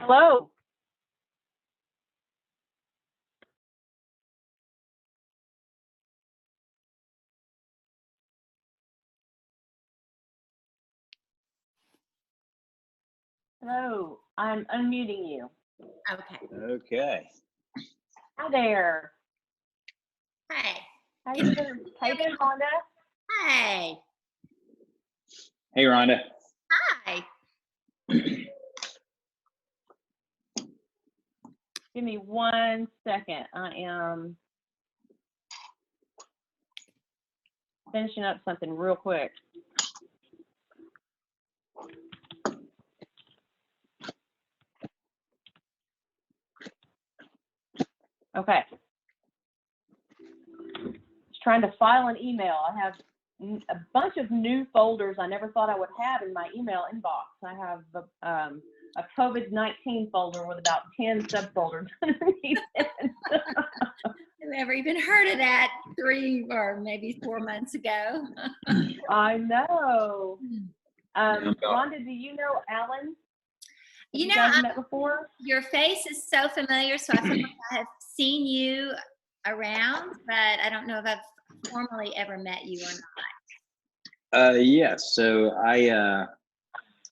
Hello. Hello. I'm unmuting you. Okay. Okay. Hi there. Hey. How you doing? How you doing, Rhonda? Hey. Hey, Rhonda. Hi. Give me 1 second. I am finishing up something real quick. Okay. Just trying to file an email. I have a bunch of new folders I never thought I would have in my email inbox. I have a COVID-19 folder with about 10 subfolders underneath it. I've never even heard of that 3 or maybe 4 months ago. I know. Rhonda, do you know Alan? You guys met before? Your face is so familiar, so I feel like I have seen you around, but I don't know if I've formally ever met you or not. Yes. So I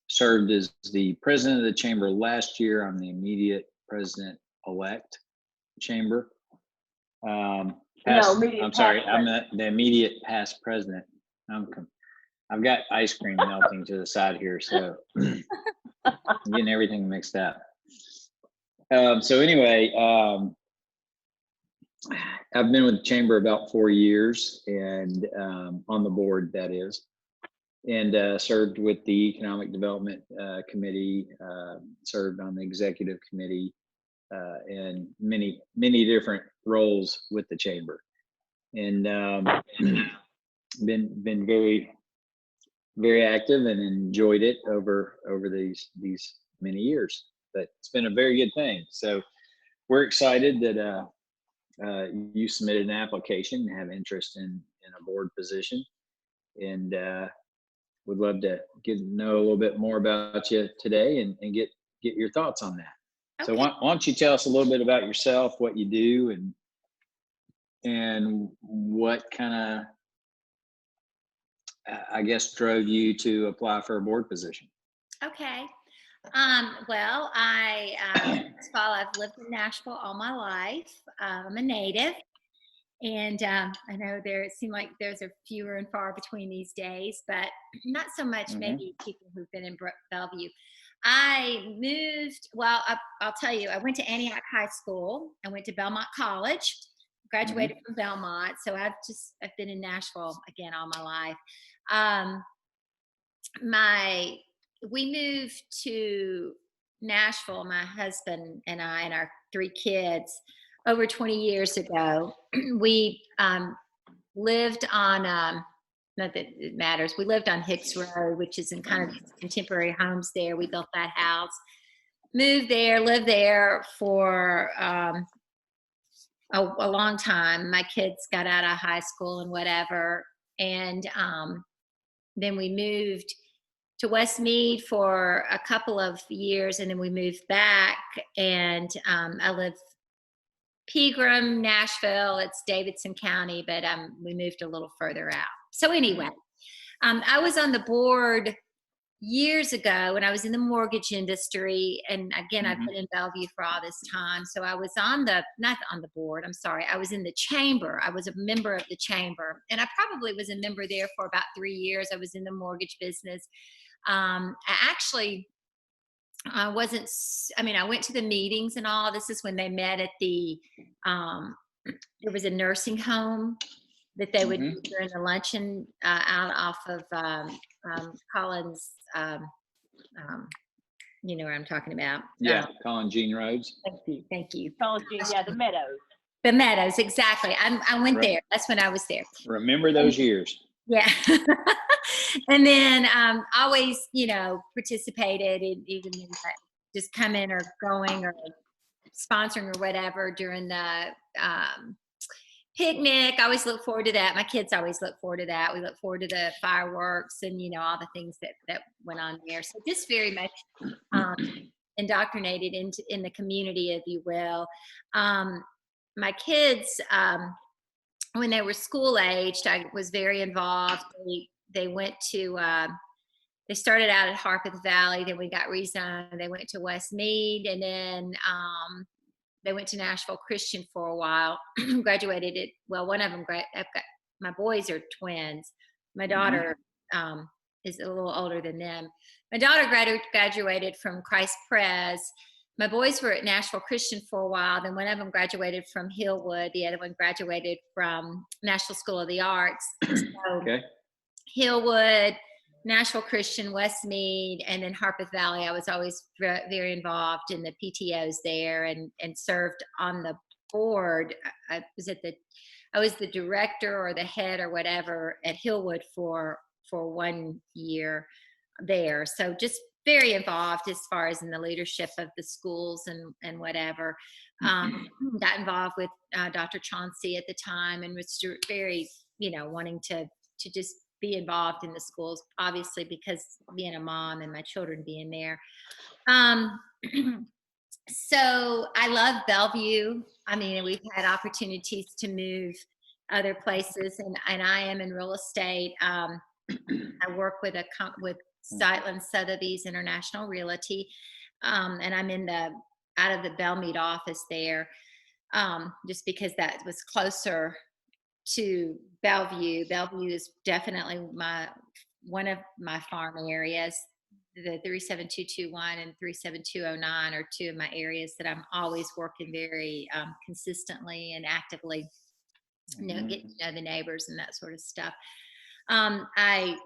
served as the president of the chamber last year. I'm the immediate president-elect chamber. I'm sorry. I'm the immediate past president. I've got ice cream melting to the side here, so I'm getting everything mixed up. So anyway, I've been with the chamber about 4 years, and on the board, that is, and served with the Economic Development Committee, served on the executive committee, and many different roles with the chamber, and been very active and enjoyed it over these many years. But it's been a very good thing. So we're excited that you submitted an application and have interest in a board position, and would love to get to know a little bit more about you today and get your thoughts on that. Okay. So why don't you tell us a little bit about yourself, what you do, and what kind of I guess drove you to apply for a board position? Okay. Well, first of all, I've lived in Nashville all my life. I'm a native, and I know it seems like there's a fewer and far between these days, but not so much maybe people who've been in Bellevue. I moved, I'll tell you, I went to Antioch High School. I went to Belmont College, graduated from Belmont. So I've been in Nashville again all my life. We moved to Nashville, my husband and I and our 3 kids, over 20 years ago. We lived on, not that it matters, we lived on Hicks Road, which is in kind of contemporary homes there. We built that house, moved there, lived there for a long time. My kids got out of high school and whatever. And then we moved to Westmead for a couple of years, and then we moved back, and I live Pegram, Nashville. It's Davidson County, but we moved a little further out. So anyway, I was on the board years ago when I was in the mortgage industry, and again, I've been in Bellevue for all this time. So I was not on the board, I'm sorry, I was in the chamber. I was a member of the chamber, and I probably was a member there for about 3 years. I was in the mortgage business. I went to the meetings and all. This is when they met at there was a nursing home that they would do during the luncheon out off of Collins. You know what I'm talking about. Yeah, Collins Jean Roads. Thank you. Collins Jean, yeah, the Meadows. The Meadows, exactly. I went there. That's when I was there. Remember those years. Yeah. And then always, participated in even just coming or going or sponsoring or whatever during the picnic. I always look forward to that. My kids always look forward to that. We look forward to the fireworks and, all the things that went on there. So just very much indoctrinated in the community, if you will. My kids, when they were school aged, I was very involved. They went to, they started out at Harpeth Valley, then we got rezoned. They went to Westmead, and then they went to Nashville Christian for a while. Graduated it. Well, one of them, my boys are twins. My daughter is a little older than them. My daughter graduated from Christ Pres. My boys were at Nashville Christian for a while. Then one of them graduated from Hillwood. The other one graduated from Nashville School of the Arts. So Okay. Hillwood, Nashville Christian, Westmead, and then Harpeth Valley. I was always very involved in the PTOs there, and served on the board. I was the director or the head or whatever at Hillwood for 1 year there. So just very involved as far as in the leadership of the schools and whatever. Got involved with Dr. Chauncey at the time, and was very, wanting to just be involved in the schools, obviously, because being a mom and my children being there. So I love Bellevue. I mean, we've had opportunities to move other places, and I am in real estate. I work with Sightland Sotheby's International Realty, and I'm out of the Belmead office there, just because that was closer to Bellevue. Bellevue is definitely one of my farm areas. The 37221 and 37209 are two of my areas that I'm always working very consistently and actively, getting to know the neighbors and that sort of stuff. I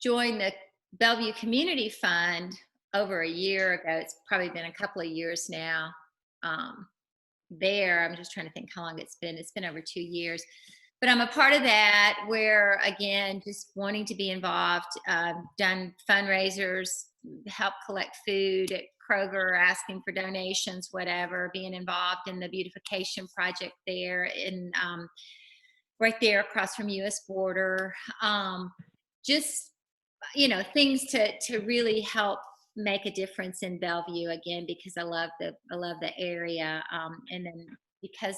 joined the Bellevue Community Fund over a year ago. It's probably been a couple of years now. There, I'm just trying to think how long it's been. It's been over 2 years, but I'm a part of that, where, again, just wanting to be involved. Done fundraisers, help collect food at Kroger, asking for donations, whatever, being involved in the beautification project there right there across from US border. Just, things to really help make a difference in Bellevue, again, because I love the area. And then because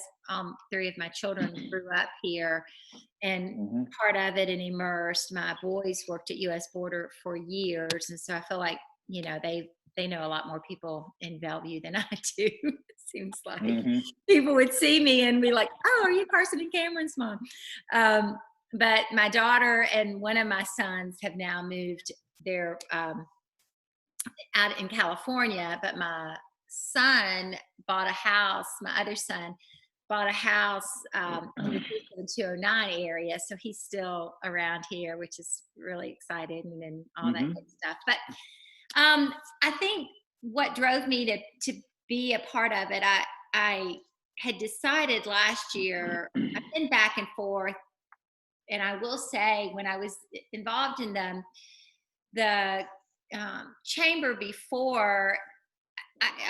3 of my children grew up here and part of it and immersed, my boys worked at US border for years. And so I feel like, they know a lot more people in Bellevue than I do. It seems like people would see me and be like, "Oh, are you Carson and Cameron's mom?" But my daughter and one of my sons have now moved there out in California. But my son bought a house. My other son bought a house in the 209 area, so he's still around here, which is really exciting and all that good stuff. But I think what drove me to be a part of it, I had decided last year. I've been back and forth, and I will say, when I was involved in the chamber before,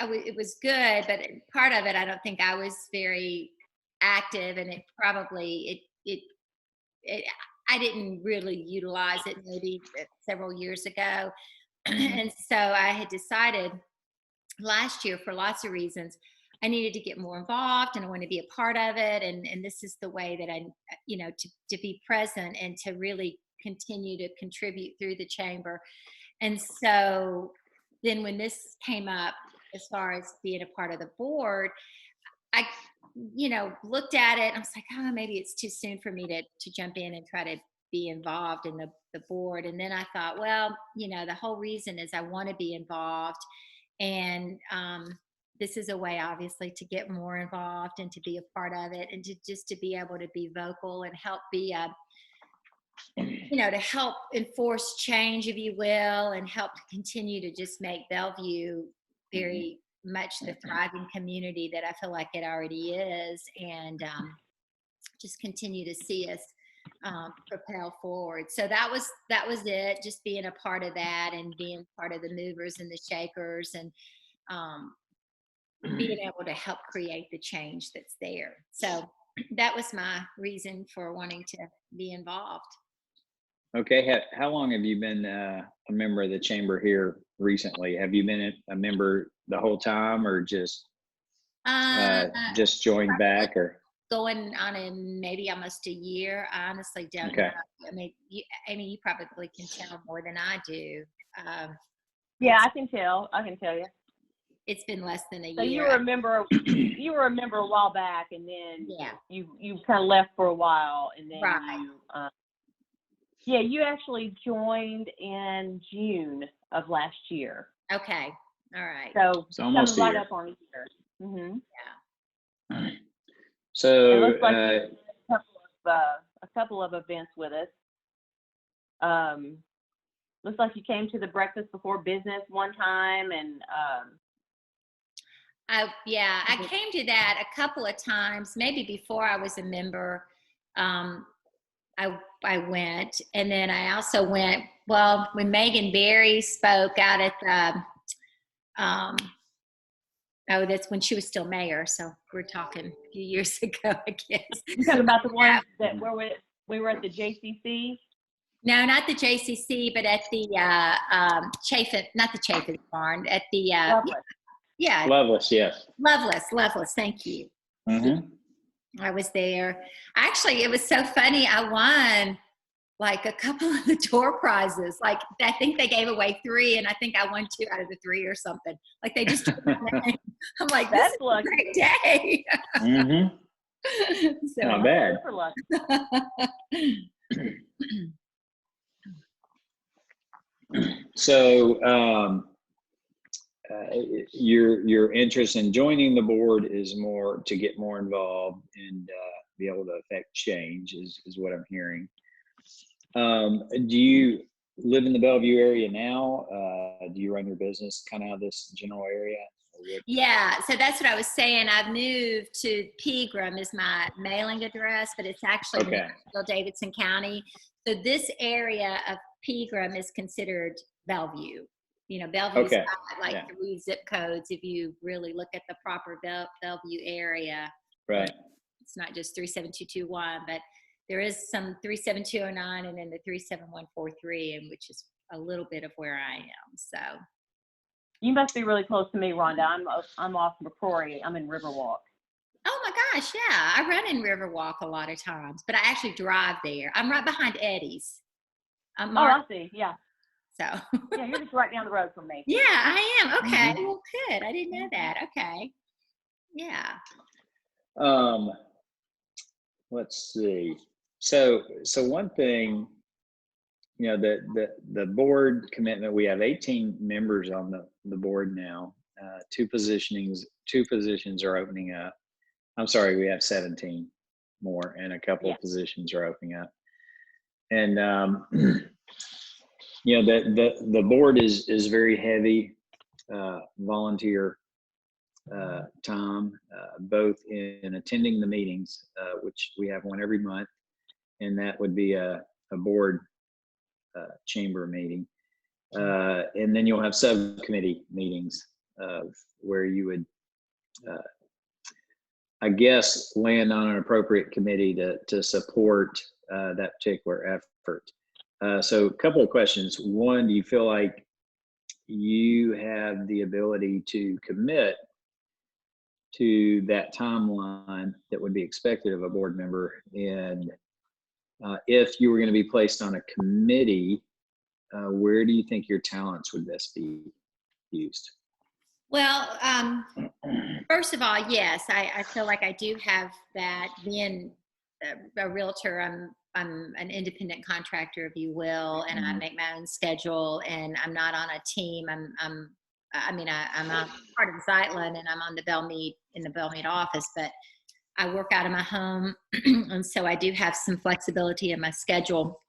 it was good, but part of it, I don't think I was very active, and it probably I didn't really utilize it maybe several years ago. And so I had decided last year, for lots of reasons, I needed to get more involved, and I want to be a part of it. And this is the way that I, to be present and to really continue to contribute through the chamber. And so then when this came up, as far as being a part of the board, I, looked at it and I was like, oh, maybe it's too soon for me to jump in and try to be involved in the board. And then I thought, well, the whole reason is I want to be involved. And this is a way, obviously, to get more involved and to be a part of it, and to be able to be vocal and help be to help enforce change, if you will, and help to continue to just make Bellevue very much the thriving community that I feel like it already is, and just continue to see us propel forward. So that was it, just being a part of that, and being part of the movers and the shakers, and being able to help create the change that's there. So that was my reason for wanting to be involved. Okay. How long have you been a member of the chamber here recently? Have you been a member the whole time, or just Uh, joined back, or? Going on in maybe almost a year. I honestly don't know. Okay. I mean, Amy, you probably can tell more than I do. Yeah, I can tell you. It's been less than a So year. you were a member a while back, and then Yeah. you kind of left for a while, and then Right. you actually joined in June of last year. Okay. All right. So It's almost coming a right year. up on a year. Mm-hmm. All right. It So, looks like you did a couple of events with us. Looks like you came to the breakfast before business one time, and I came to that a couple of times, maybe before I was a member. I went, and then I also went, well, when Megan Berry spoke out at the, that's when she was still mayor, so we're talking a few years ago, I guess. you're talking about the one that we were at the JCC? No, not the JCC, but at the Chafin, not the Chafin barn, at the Loveless. yeah, Loveless, yes. Loveless. Thank you. Mm-hmm. I was there. Actually, it was so funny. I won like a couple of the door prizes. Like I think they gave away 3, and I think I won 2 out of the 3 or something. Like they just took my name. I'm like, this That's is lucky. a great day. Mm-hmm. So, Not bad. Super lucky. So, your interest in joining the board is more to get more involved and be able to affect change, is what I'm hearing. Do you live in the Bellevue area now? Do you run your business kind of out of this general area? yeah, so that's what I was saying. I've moved to Pegram is my mailing address, but it's actually Okay. Davidson County. So this area of Pegram is considered Bellevue. You know, Bellevue's Okay. got like 3 zip codes if you really look at the proper Bellevue area. Right. It's not just 37221, but there is some 37209 and then the 37143, and which is a little bit of where I am. So You must be really close to me, Rhonda. I'm off McCrory. I'm in Riverwalk. oh my gosh, yeah. I run in Riverwalk a lot of times, but I actually drive there. I'm right behind Eddie's. I see. Yeah. So Yeah, you're just right down the road from me. yeah, I am. Okay. Mhm. Well, good. I didn't know that. Okay. Yeah. Let's see. So one thing, the board commitment, we have 18 members on the board now. 2 positions are opening up. I'm sorry, we have 17 more, and a couple of positions are opening up. And the board is very heavy volunteer time, both in attending the meetings, which we have one every month, and that would be a board chamber meeting. And then you'll have subcommittee meetings where you would, I guess, land on an appropriate committee to support that particular effort. So a couple of questions. One, do you feel like you have the ability to commit to that timeline that would be expected of a board member? And if you were going to be placed on a committee, where do you think your talents would best be used? Well, first of all, yes, I feel like I do have that. Being a realtor, I'm an independent contractor, if you will, and I make my own schedule, and I'm not on a team. I'm a part of Zeitlin, and I'm on the Bellmead office, but I work out of my home, and so I do have some flexibility in my schedule.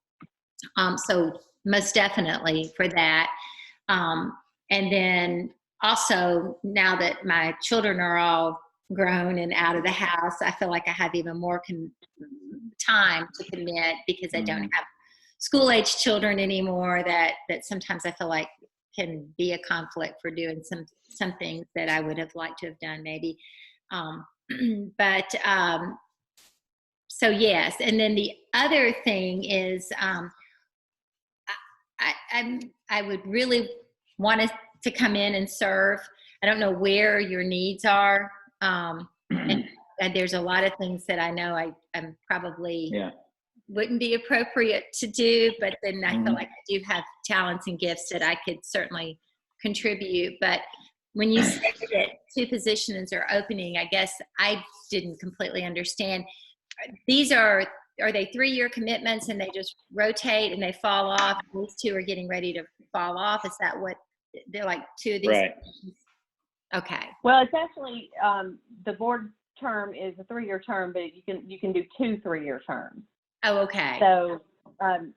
So most definitely for that. And then also, now that my children are all grown and out of the house, I feel like I have even more time to commit because I don't have school-age children anymore that sometimes I feel like can be a conflict for doing some things that I would have liked to have done maybe. So yes. And then the other thing is I would really wanted to come in and serve. I don't know where your needs are. And there's a lot of things that I know I'm probably wouldn't be appropriate to do, but then I feel like I do have talents and gifts that I could certainly contribute. But when you say that 2 positions are opening, I guess I didn't completely understand. These are they 3-year commitments and they just rotate and they fall off? These 2 are getting ready to fall off. Is that what they're like, 2 of these? Right. Okay. Well, it's actually, the board term is a 3-year term, but you can do 2 3-year terms. Oh, okay. So, and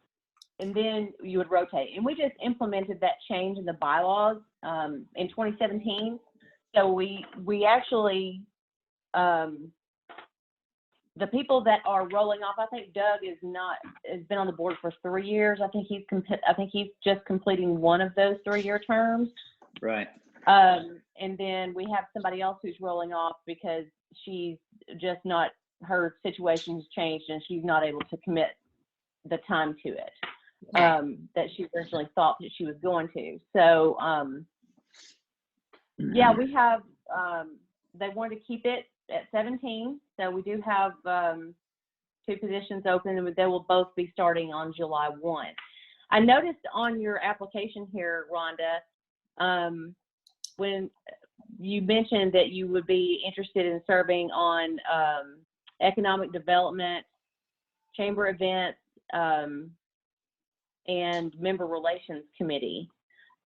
then you would rotate. And we just implemented that change in the bylaws in 2017. So we actually, the people that are rolling off, I think Doug has been on the board for 3 years. I think he's just completing one of those 3-year terms. Right. And then we have somebody else who's rolling off because she's just not, her situation's changed and she's not able to commit the time to it that she originally thought that she was going to. So, yeah, we have, they wanted to keep it at 17. So we do have 2 positions open, and they will both be starting on July 1. I noticed on your application here, Rhonda, when you mentioned that you would be interested in serving on economic development, chamber events, and member relations committee.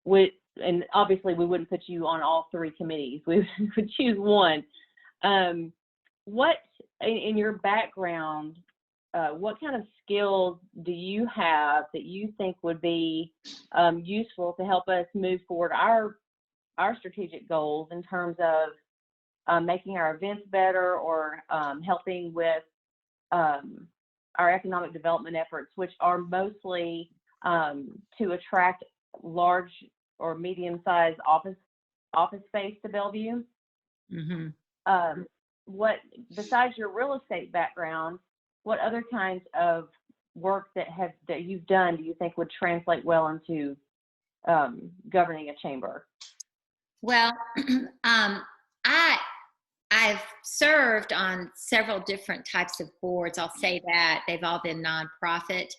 And obviously we wouldn't put you on all 3 committees. We would choose one. What in your background, what kind of skills do you have that you think would be useful to help us move forward our strategic goals in terms of making our events better, or helping with our economic development efforts, which are mostly to attract large or medium-sized office space to Bellevue? Mm-hmm. What, besides your real estate background, what other kinds of work that you've done do you think would translate well into governing a chamber? Well, I've served on several different types of boards. I'll say that they've all been nonprofit.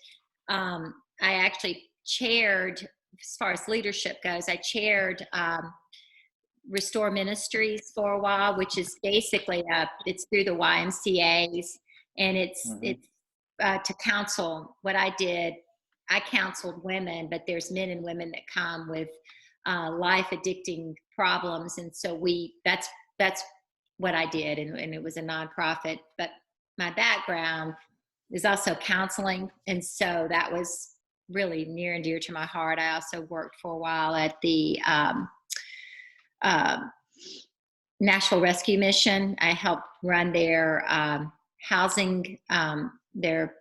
I actually chaired, as far as leadership goes, I chaired Restore Ministries for a while, which is basically it's through the YMCAs, and it's to counsel. What I did, I counseled women, but there's men and women that come with life addicting problems, and so that's what I did, and it was a nonprofit. But my background is also counseling, and so that was really near and dear to my heart. I also worked for a while at the Nashville Rescue Mission. I helped run their housing, their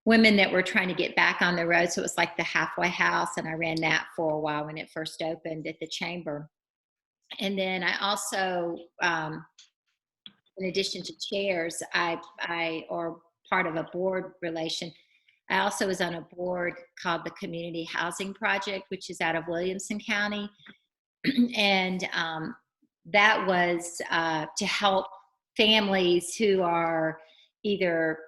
women that were trying to get back on the road. So it was like the halfway house, and I ran that for a while when it first opened at the chamber. And then I also, in addition to chairs, or part of a board relation, I also was on a board called the Community Housing Project, which is out of Williamson County. And that was to help families who are either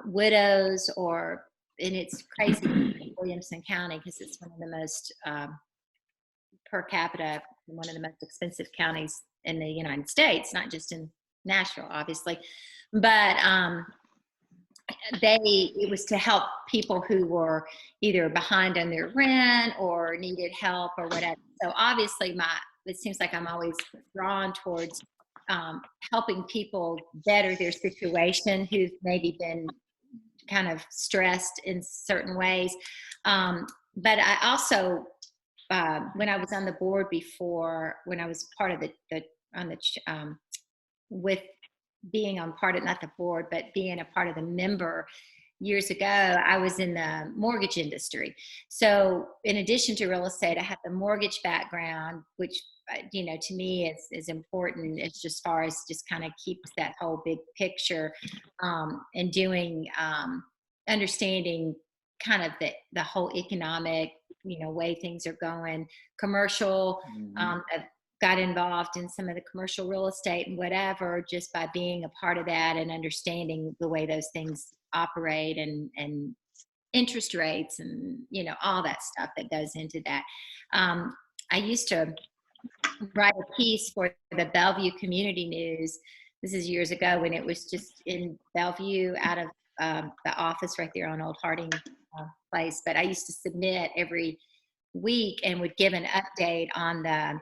widows or, and it's crazy in Williamson County because it's one of the most per capita, one of the most expensive counties in the United States, not just in Nashville, obviously. But it was to help people who were either behind on their rent or needed help or whatever. So obviously it seems like I'm always drawn towards helping people better their situation who've maybe been kind of stressed in certain ways. But I also, when I was on the board before, when I was part of with being on part of, not the board, but being a part of the member years ago, I was in the mortgage industry. So in addition to real estate, I have the mortgage background, which, to me is important. It's just as far as just kind of keeps that whole big picture, and doing, understanding kind of the whole economic way things are going. Commercial, I've got involved in some of the commercial real estate and whatever, just by being a part of that and understanding the way those things operate and interest rates and, all that stuff that goes into that. I used to write a piece for the Bellevue Community News. This is years ago when it was just in Bellevue out of the office right there on Old Harding Place. But I used to submit every week and would give an update on the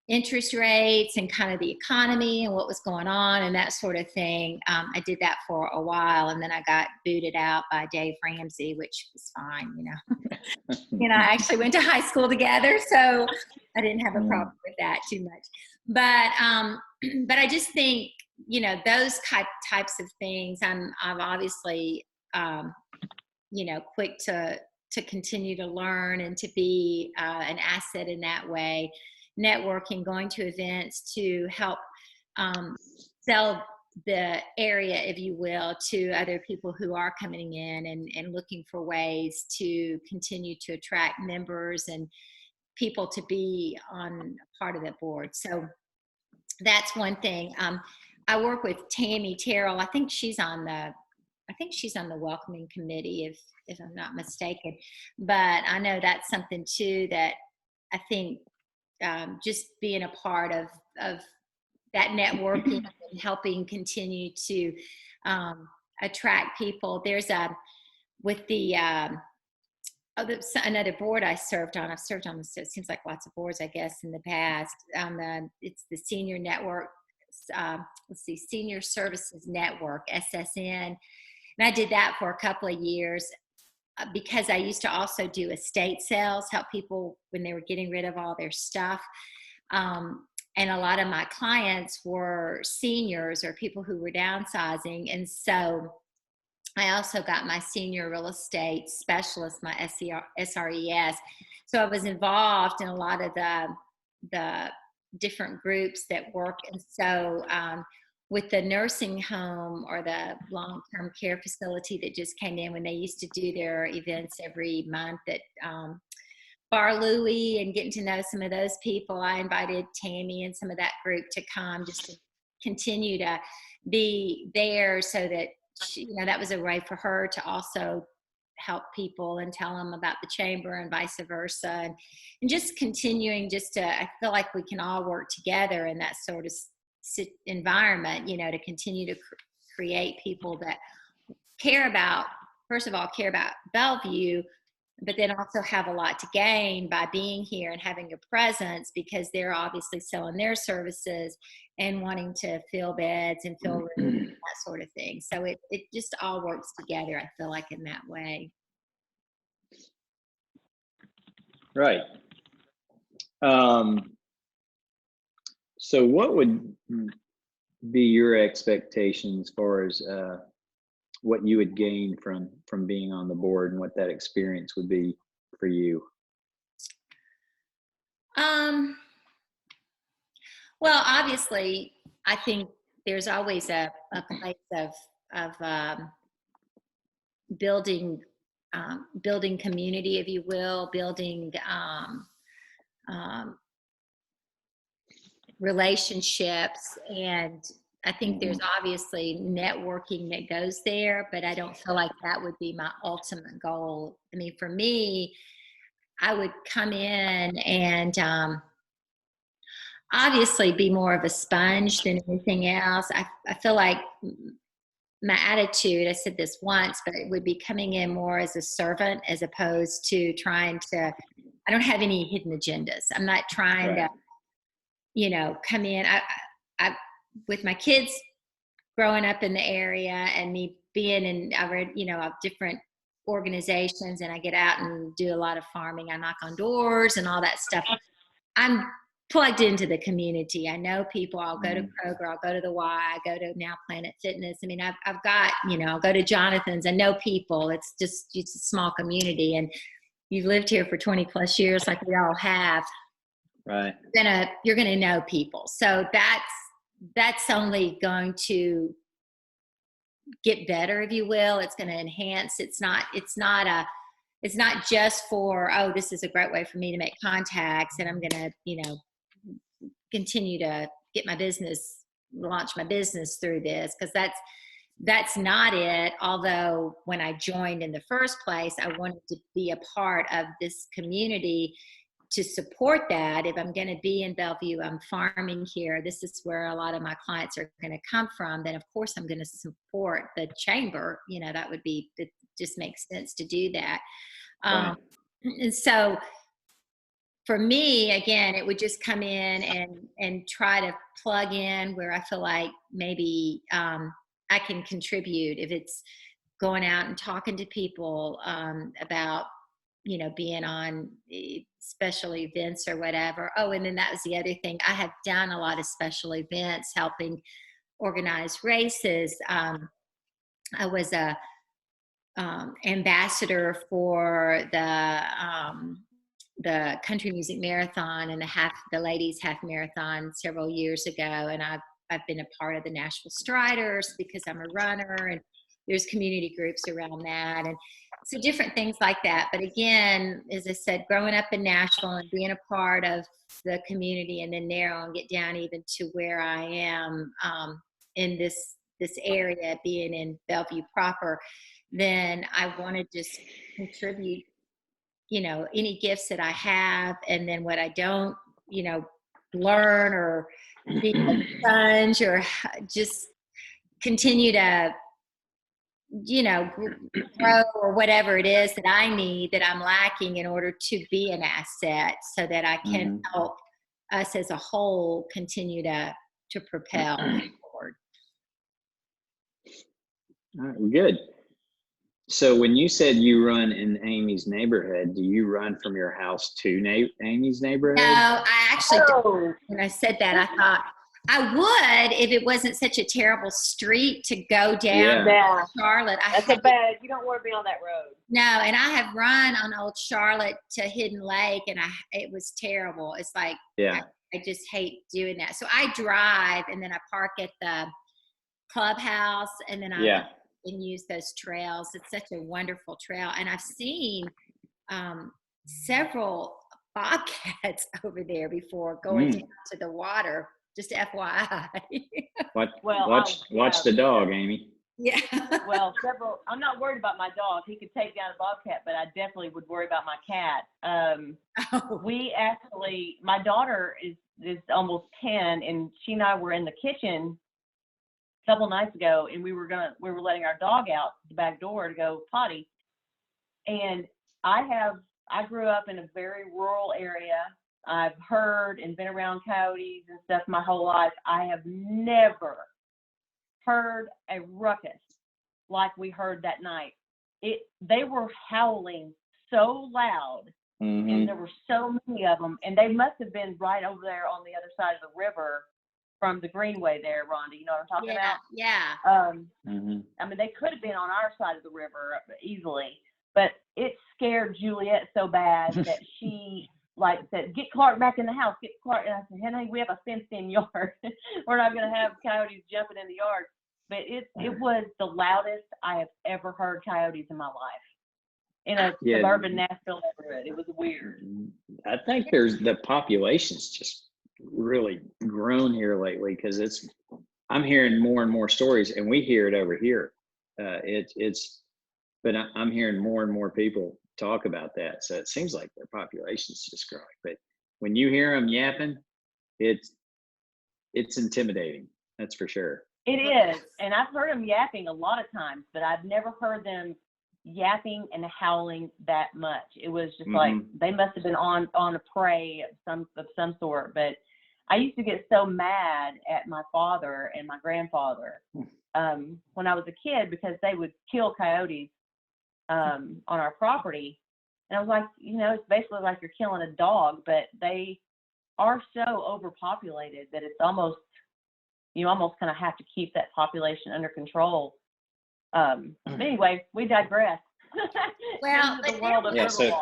interest rates and kind of the economy and what was going on and that sort of thing. I did that for a while, and then I got booted out by Dave Ramsey, which was fine, I actually went to high school together, so I didn't have a problem with that too much. But I just think, those types of things, I'm obviously, quick to continue to learn and to be an asset in that way. Networking, going to events to help sell the area, if you will, to other people who are coming in and looking for ways to continue to attract members and people to be on part of the board. So that's one thing. I work with Tammy Terrell. I think she's on the welcoming committee, if I'm not mistaken. But I know that's something too that I think just being a part of that networking and helping continue to attract people. There's with the another board I served on. I've served on, it seems like lots of boards, I guess, in the past. It's the Senior Network, Senior Services Network, SSN. And I did that for a couple of years because I used to also do estate sales, help people when they were getting rid of all their stuff. And a lot of my clients were seniors or people who were downsizing. And so I also got my senior real estate specialist, my SRES. So I was involved in a lot of the different groups that work. And so with the nursing home or the long-term care facility that just came in, when they used to do their events every month at Bar Louie and getting to know some of those people, I invited Tammy and some of that group to come just to continue to be there so that she, that was a way for her to also help people and tell them about the chamber and vice versa. And just continuing I feel like we can all work together in that sort of environment, to continue to create people that first of all, care about Bellevue, but then also have a lot to gain by being here and having a presence because they're obviously selling their services and wanting to fill beds and fill rooms and that sort of thing. So it just all works together, I feel like, in that way. Right. So what would be your expectations as far as what you would gain from being on the board and what that experience would be for you? Well, obviously, I think there's always a place of building community, if you will, building relationships. And I think there's obviously networking that goes there, but I don't feel like that would be my ultimate goal. I mean, for me, I would come in and obviously be more of a sponge than anything else. I feel like my attitude, I said this once, but it would be coming in more as a servant as opposed to trying to, I don't have any hidden agendas. I'm not trying to, come in. I with my kids growing up in the area and me being in, I read, of different organizations, and I get out and do a lot of farming. I knock on doors and all that stuff. I'm plugged into the community. I know people. I'll go to Kroger, I'll go to the Y, I go to now Planet Fitness. I mean, I've got, I'll go to Jonathan's. I know people. It's a small community, and you've lived here for 20 plus years like we all have. Right. You're gonna know people. So that's only going to get better, if you will. It's going to enhance. It's not it's not just for, oh, this is a great way for me to make contacts and I'm going to, you know, continue to get my business, launch my business through this, because that's not it. Although when I joined in the first place, I wanted to be a part of this community to support that. If I'm going to be in Bellevue, I'm farming here, this is where a lot of my clients are going to come from, then of course I'm going to support the chamber. You know, that would be, it just makes sense to do that. Right. And so for me, again, it would just come in and try to plug in where I feel like maybe I can contribute. If it's going out and talking to people about, you know, being on special events or whatever. Oh, and then that was the other thing. I have done a lot of special events, helping organize races. I was a ambassador for the Country Music Marathon and the ladies half marathon several years ago, and I've been a part of the Nashville Striders because I'm a runner, and there's community groups around that, and so different things like that. But again, as I said, growing up in Nashville and being a part of the community, and then narrow and get down even to where I am in this area, being in Bellevue proper, then I want to just contribute, you know, any gifts that I have, and then what I don't, you know, learn or be a sponge, or just continue to, you know, grow, or whatever it is that I need, that I'm lacking, in order to be an asset, so that I can help us as a whole continue to propel forward. All right, good. So when you said you run in Amy's neighborhood, do you run from your house to Amy's neighborhood? No, I actually, when I said that, I thought I would if it wasn't such a terrible street to go down Yeah. Charlotte. That's a bad, you don't want to be on that road. No, and I have run on Old Charlotte to Hidden Lake, and it was terrible. It's like, yeah, I just hate doing that. So I drive, and then I park at the clubhouse, and then I and use those trails. It's such a wonderful trail, and I've seen several bobcats over there before going down to the water. Just FYI. Watch the dog, Amy. Yeah. Well, I'm not worried about my dog. He could take down a bobcat, but I definitely would worry about my cat. We actually, my daughter is almost 10, and she and I were in the kitchen a couple nights ago, and we were letting our dog out the back door to go potty. And I grew up in a very rural area. I've heard and been around coyotes and stuff my whole life. I have never heard a ruckus like we heard that night. They were howling so loud, and there were so many of them, and they must have been right over there on the other side of the river from the Greenway there, Rhonda. You know what I'm talking about? Yeah. I mean, they could have been on our side of the river easily, but it scared Juliet so bad that she said, "Get Clark back in the house, get Clark." And I said, "Henry, we have a fenced-in yard. We're not going to have coyotes jumping in the yard." But it was the loudest I have ever heard coyotes in my life in a suburban Nashville neighborhood. It was weird. I think the population's just really grown here lately, because I'm hearing more and more stories, and we hear it over here. But I'm hearing more and more people talk about that. So it seems like their population's just growing. But when you hear them yapping, it's intimidating. That's for sure. It is. And I've heard them yapping a lot of times, but I've never heard them yapping and howling that much. It was just like they must have been on a prey of some sort. But I used to get so mad at my father and my grandfather when I was a kid, because they would kill coyotes on our property. And I was like, it's basically like you're killing a dog, but they are so overpopulated that it's almost, you almost kind of have to keep that population under control. But anyway, we digress. Well,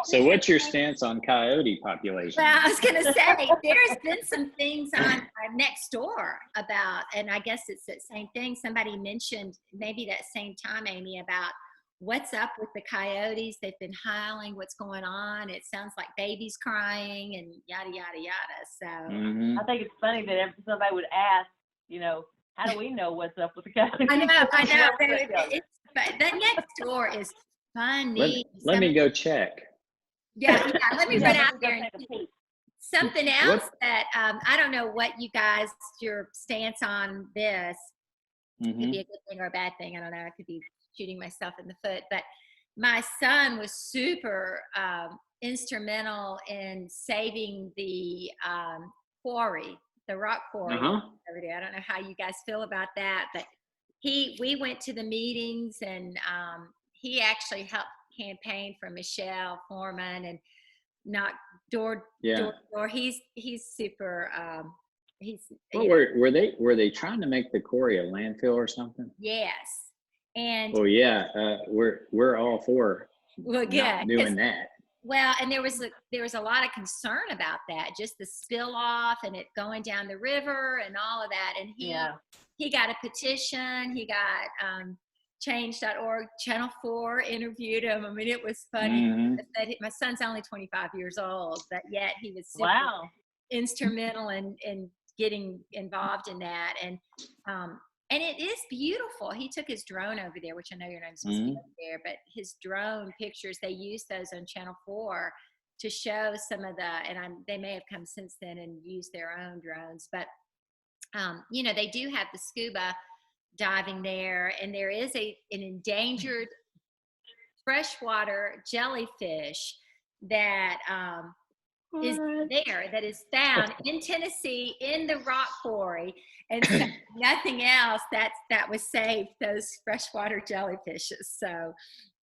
so what's your stance on coyote population? Well, I was going to say, there's been some things on next door about, and I guess it's that same thing. Somebody mentioned maybe that same time, Amy, about what's up with the coyotes? They've been howling. What's going on? It sounds like babies crying and yada, yada, yada. So Mhm. I think it's funny that if somebody would ask, how do we know what's up with the coyotes? I know. But that next door is funny. Let me go check. Yeah, let me run Yeah, out let me go there and take a peek. something What? else that I don't know what you guys, your stance on this. Could be Mhm. a good thing or a bad thing. I don't know. I could be shooting myself in the foot. But my son was super instrumental in saving the quarry, the rock quarry Uh-huh. over there. I don't know how you guys feel about that, but we went to the meetings and he actually helped campaign for Michelle Foreman and knock door Yeah. door to door. He's super. He's Well, you know were they trying to make the quarry a landfill or something? yes, and Well, yeah, we're all for well, not good. doing that. Well, and there was a lot of concern about that, just the spill off and it going down the river and all of that. And Yeah. he got a petition. He got change.org. Channel 4 interviewed him. I mean, it was funny. Mhm. My son's only 25 years old, but yet he was super Wow. instrumental in getting involved in that. And it is beautiful. He took his drone over there, which I know you're not supposed to be Mhm. over there, but his drone pictures, they used those on Channel 4 to show some of they may have come since then and used their own drones, but they do have the scuba diving there, and there is an endangered freshwater jellyfish that is there, that is found in Tennessee in the rock quarry, and so nothing else that was saved those freshwater jellyfishes. So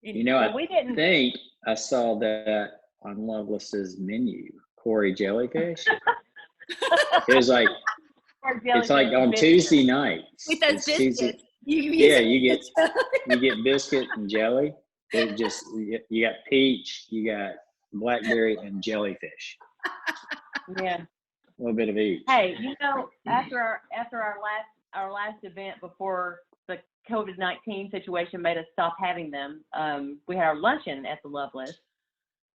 anyway, I we didn't. think I saw that on Lovelace's menu, Corey jellyfish. It was like it's like on Tuesday nights. with those It's Tuesday. biscuits, you Yeah, you get biscuit and jelly. It just you got peach, you got blackberry, and jellyfish. Yeah. A little bit of each. Hey, after our last event before the COVID-19 situation made us stop having them, we had our luncheon at the Lovelace,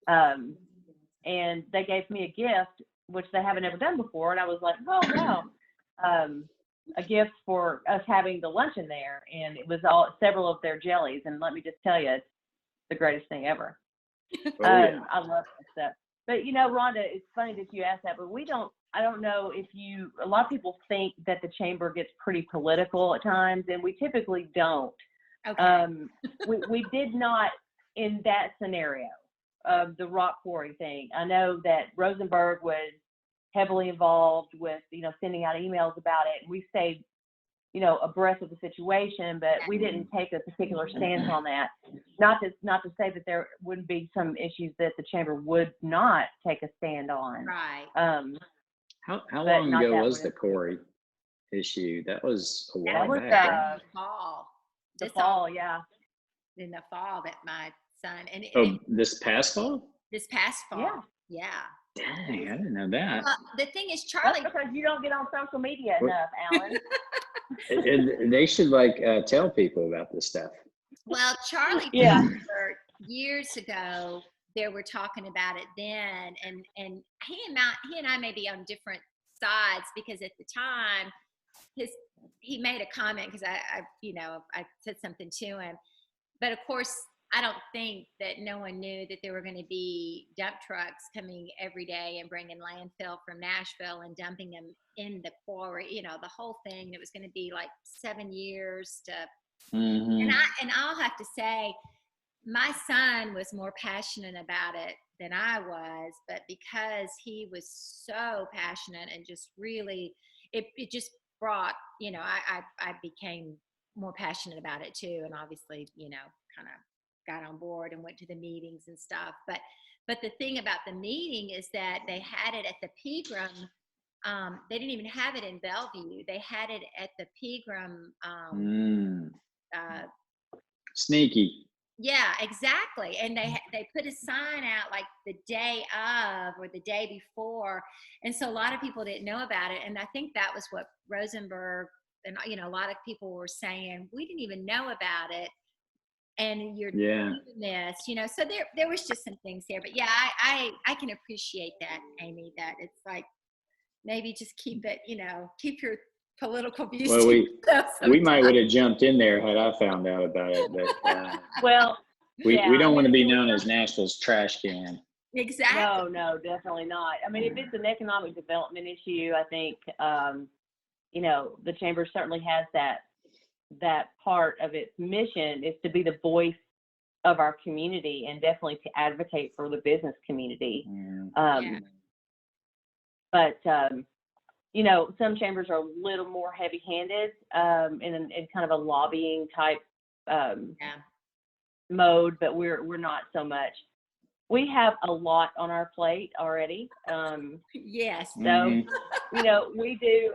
and they gave me a gift which they haven't ever done before, and I was like, oh wow, a gift for us having the luncheon there, and it was several of their jellies, and let me just tell you, it's the greatest thing ever. Yeah. I love that stuff. But Rhonda, it's funny that you asked that, but I don't know if a lot of people think that the chamber gets pretty political at times, and we typically don't. Okay. We did not in that scenario of the rock quarry thing. I know that Rosenberg was heavily involved with, sending out emails about it, and we stayed, abreast of the situation, but we didn't take a particular stance on that. Not to say that there wouldn't be some issues that the chamber would not take a stand on. Right. How long ago was the quarry issue? That was a while back. The fall. The fall, yeah. In the fall that my son This past fall? This past fall. Yeah. Dang, I didn't know that. Well, the thing is, Charlie. That's because you don't get on social media enough, Alan. And they should tell people about this stuff. Well, Charlie, Yeah. years ago, they were talking about it then, and he and I may be on different sides, because at the time, he made a comment, because I said something to him, but of course, I don't think that no one knew that there were going to be dump trucks coming every day and bringing landfill from Nashville and dumping them in the quarry. The whole thing. It was going to be like 7 years to. Mm-hmm. And I'll have to say, my son was more passionate about it than I was, but because he was so passionate and just really, it just brought, I became more passionate about it too, and obviously, kind of got on board and went to the meetings and stuff. But the thing about the meeting is that they had it at the Pegram. They didn't even have it in Bellevue. They had it at the Pegram. Sneaky. Yeah, exactly. And they put a sign out like the day of or the day before, and so a lot of people didn't know about it. And I think that was what Rosenberg and a lot of people were saying. We didn't even know about it and you're Yeah. doing this, so there was just some things there. But yeah, I can appreciate that, Amy, that it's like, maybe just keep it, keep your political views Well, to yourself we might would sometimes. have jumped in there had I found out about it, but Well, we yeah, don't I want to mean, be if it was known as Nashville's trash can. Exactly. no, definitely not. I mean, if it's an economic development issue, I think, the chamber certainly has that part of its mission is to be the voice of our community and definitely to advocate for the business community. Yeah. But, some chambers are a little more heavy-handed in kind of a lobbying type mode, but we're not so much. We have a lot on our plate already. Yes. So, we do,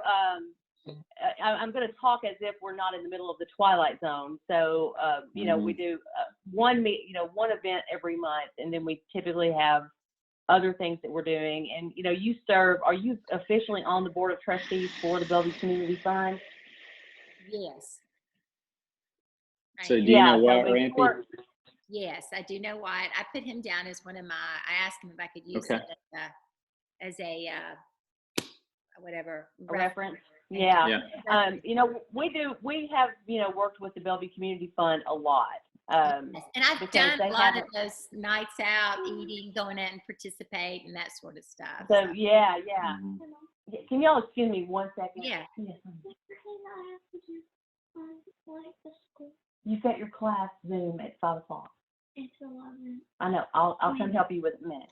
I'm going to talk as if we're not in the middle of the twilight zone. So, we do one event every month, and then we typically have other things that we're doing. And, are you officially on the board of trustees for the Bellevue Community Fund? Yes. So do you know what, so Rampy? Yes, I do know Wyatt. I put him down as one of I asked him if I could use it as a whatever. Reference. Yeah. Yeah. We have, worked with the Bellevue Community Fund a lot. Yes. And I've done a lot of have those nights out, eating, going out and participate and that sort of stuff. So, yeah. Mhm. Can y'all excuse me 1 second? Yeah. You've got your class Zoom at 5 o'clock. It's 11. I know. I'll come help you with it in a minute.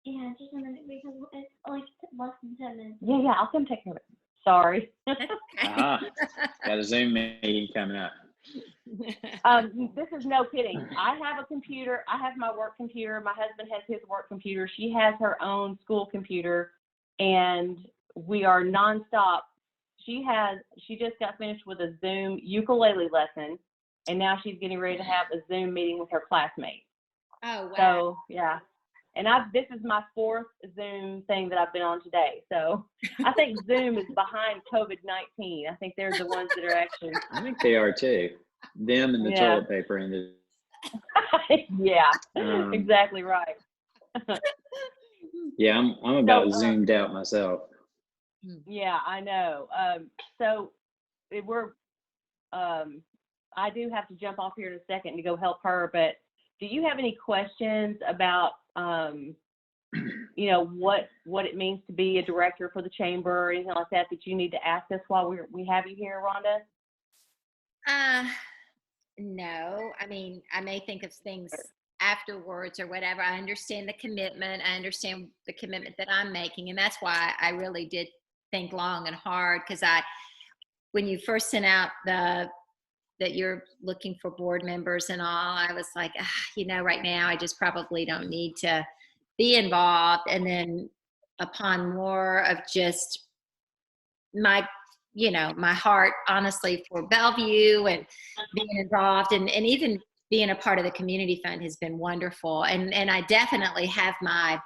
Yeah, just a minute because it's like less than 10 minutes. Yeah, I'll come take care of it. Sorry. That's okay. Got a Zoom meeting coming up. This is no kidding. I have a computer. I have my work computer. My husband has his work computer. She has her own school computer, and we are nonstop. She just got finished with a Zoom ukulele lesson, and now she's getting ready to have a Zoom meeting with her classmates. Oh, wow. So, yeah. And this is my 4th Zoom thing that I've been on today. So I think Zoom is behind COVID-19. I think they're the ones that are actually. I think they are too. Them and the toilet paper industry. Yeah, exactly right. Yeah, I'm about zoomed out myself. Yeah, I know. So I do have to jump off here in a second to go help her, but do you have any questions about, what it means to be a director for the chamber or anything like that you need to ask us while we have you here, Rhonda? No, I mean, I may think of things afterwards or whatever. I understand the commitment. I understand the commitment that I'm making. And that's why I really did think long and hard, because when you first sent out that you're looking for board members and all, I was like, right now I just probably don't need to be involved. And then upon more of just my heart, honestly, for Bellevue and being involved and even being a part of the community fund has been wonderful. And I definitely have my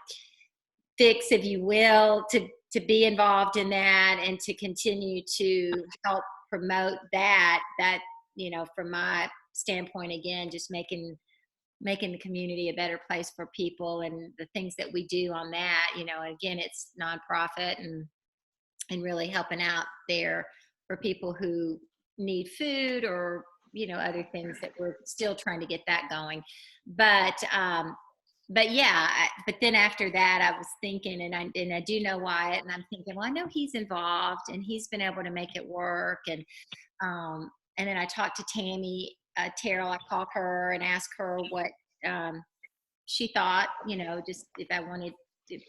fix, if you will, to be involved in that and to continue to help promote that, from my standpoint, again, just making the community a better place for people and the things that we do on that, again, it's nonprofit and really helping out there for people who need food or, other things that we're still trying to get that going. But then after that, I was thinking, and I do know Wyatt, and I'm thinking, well, I know he's involved and he's been able to make it work. And then I talked to Tammy Terrell. I called her and asked her what she thought, just if I wanted to,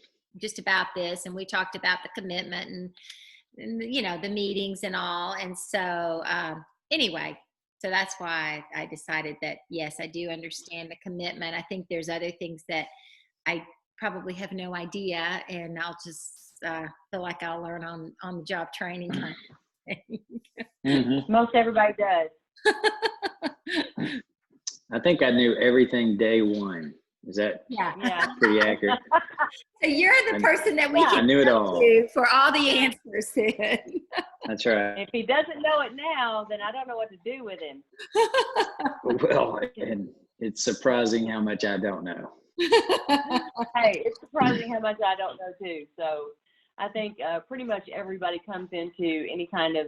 just about this. And we talked about the commitment and the meetings and all. And so anyway, so that's why I decided that, yes, I do understand the commitment. I think there's other things that I probably have no idea, and I'll just feel like I'll learn on the job training kind of thing. Most everybody does. I think I knew everything day one. Is that pretty accurate? So you're the person that we I can knew it go all. to for all the answers. That's right. If he doesn't know it now, then I don't know what to do with him. Well, and it's surprising how much I don't know. Hey, it's surprising how much I don't know too. So I think pretty much everybody comes into any kind of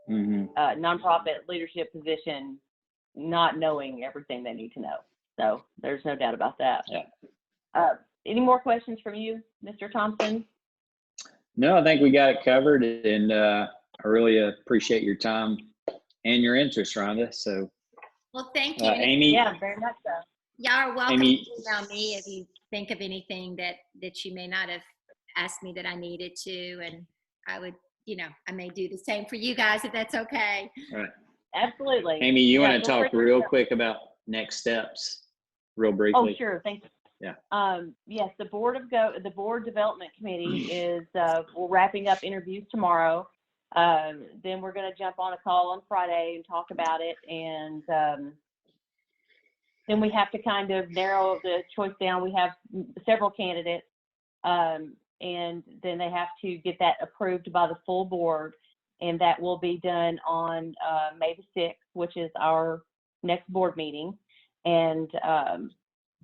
nonprofit leadership position not knowing everything they need to know. So there's no doubt about that. Yeah. Any more questions from you, Mr. Thompson? No, I think we got it covered, and I really appreciate your time and your interest, Rhonda. So, Well, thank you. Amy. Yeah, very much so. Y'all are welcome Amy, to email me if you think of anything that you may not have asked me that I needed to, and I would, I may do the same for you guys if that's okay. right. Absolutely. Amy, you Yeah, want to feel talk free to real reach out. quick about next steps, real Oh, briefly? sure. Thank you. Yeah. Yes, the board development committee is we're wrapping up interviews tomorrow. Then we're going to jump on a call on Friday and talk about it, and then we have to kind of narrow the choice down. We have several candidates, and then they have to get that approved by the full board, and that will be done on May the 6th, which is our next board meeting, and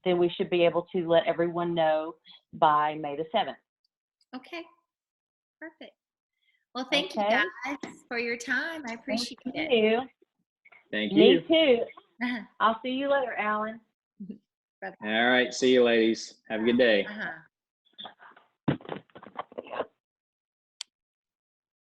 then we should be able to let everyone know by May the 7th. Okay, perfect. Well, thank Okay. you guys for your time. I appreciate Thank it. you. Thank Me you. too. I'll see you later, Alan. All right. See you, ladies. Have a good day. Uh-huh.